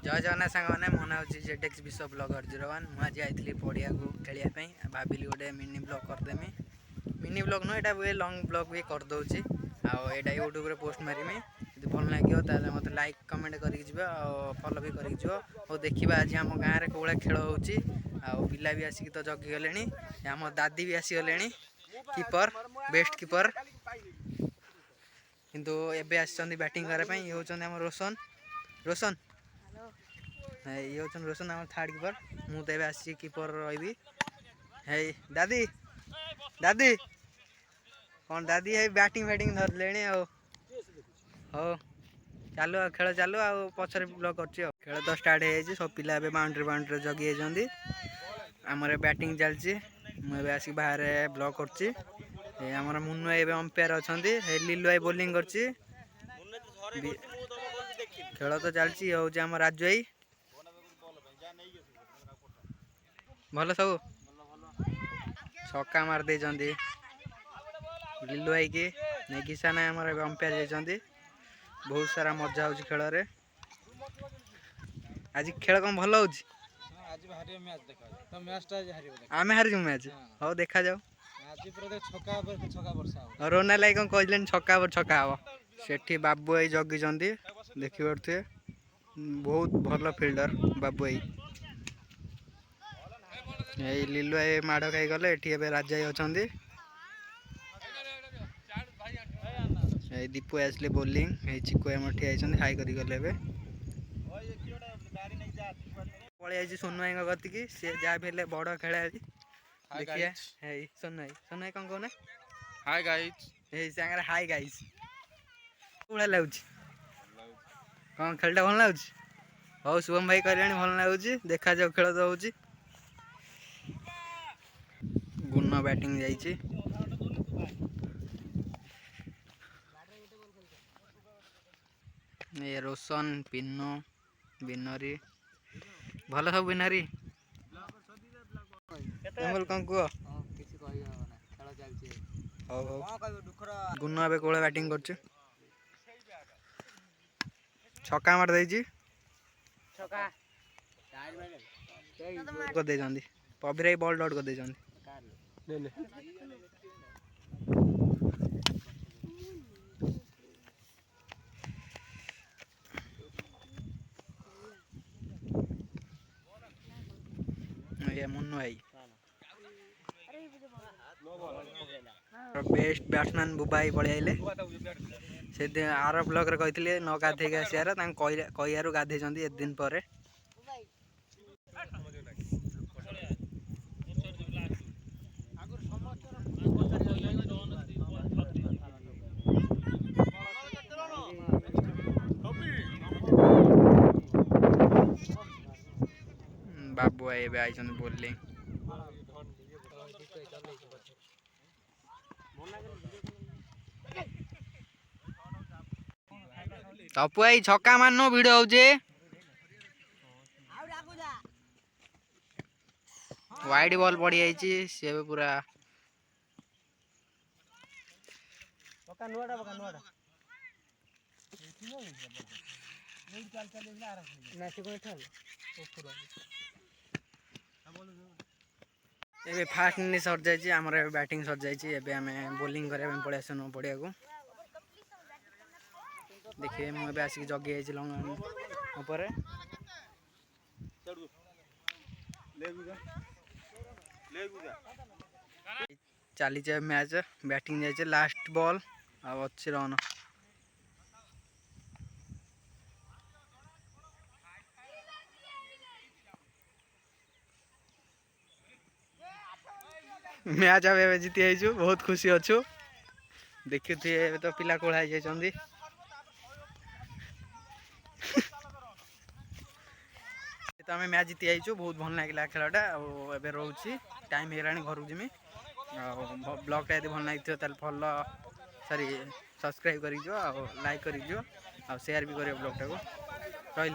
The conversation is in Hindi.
जय जगन्नाथ सांग मैंने मना हो जेडेक्स विश्व ब्लॉगर 01 मुझे आई पड़िया को खेलने भाविली गोटे मिनी ब्लॉग करदेमी मिनी ब्लॉग नुह ये लंग ब्लॉग भी करदे आईटा यूट्यूब पोस्ट मारमी जो भल लगे तो मत लाइक कमेंट करके फॉलो भी करके और देखा आज आम गाँव में कौन खेल हो पिला भी आसिक तो जगिगले आम दादी भी आसीगले कीपर बेस्ट कीपर किंतु एबे आसी बैटिंग करने ये हूँ रोशन रोशन ये हूँ रोशन आम थर्ड कीपर मुझे आसी कीपर रही है दादी दादी कौन दादी है बैटिंग फैटिंग धरले हो चलो खेल चलो आ पचर ब्लॉक कर खेल तो स्टार्ट हो सब पिला बाउंड्री बाउंड्री जगी होती आमर बैटिंग चलती मुझे आसिक बाहर ब्लॉक कर मुन्नु भाई अंपायर अच्छा लीलू भाई बोलिंग कर खेल तो चलती हूँ आम राजू भाई भल सब छक्का मार दे लीलू भाई की नहीं किसान आम अंपायर जाती बहुत सारा मजा हो खेल आज खेल कौन भल हो आम हारिजु मैच हाँ देखा जाओ रोना लाई कौन कहले छक्का पर छक्का हम से बाबू भाई जगी देखिपे बहुत भल फिल्डर बाबू भाई ये लीलू भाई माड़ खाई गले ये राजा भाई अच्छा दीपू आसले बोलिंग चिकु आम ठिया हाई कर गले पलि सोनू भाई गतिकी सी जहाँ भी बड़ खेला देखिए सोनू भाई कौन कहना हाय गाइस हाय गाइस कौन लगुच कौन खेलटा भल लगुच हो शुभम भाई कर भल लगुच देखा जाओ खेल तो हो गुण बैटिंग जाइए ये रोशन पिन्नो बिनरी भल सब बिनरी कौन कह गुण ए कौन बैटिंग कर छक्का मार दे पबिर बॉल डॉट कर दे ये मुन्नु भाई बेस्ट बैट्समैन बुबाई पलि से आर ब्लॉक रे कहते न गाधे आसार कहू गाधे एक दिन पर बाबू भाई आई बोलिंग टपू भाई छक्का मारनो भिड़ हो वाइड बॉल पड़ जाइए सी पूरा ए फास्ट इनिंग सर जाइए आम बैटिंग सर जाइए आम बोलिंग करने पड़े आसन पड़िया को देखिए मुझे आसिक जगी लंगर चली मैच बैटिंग जाइए लास्ट बॉल अच्छी रन मैच अब जीति आईचु बहुत खुशी अच्छु देखी तो पिला कोड़ा जाइए तो आम मैच जीति आईचु बहुत भल लगे खेलटा और रोचे टाइम हो घर जिमी ब्लॉग यदि भल लगी फॉलो सॉरी सब्सक्राइब कर लाइक कर शेयर भी कर ब्लॉग टाक रही।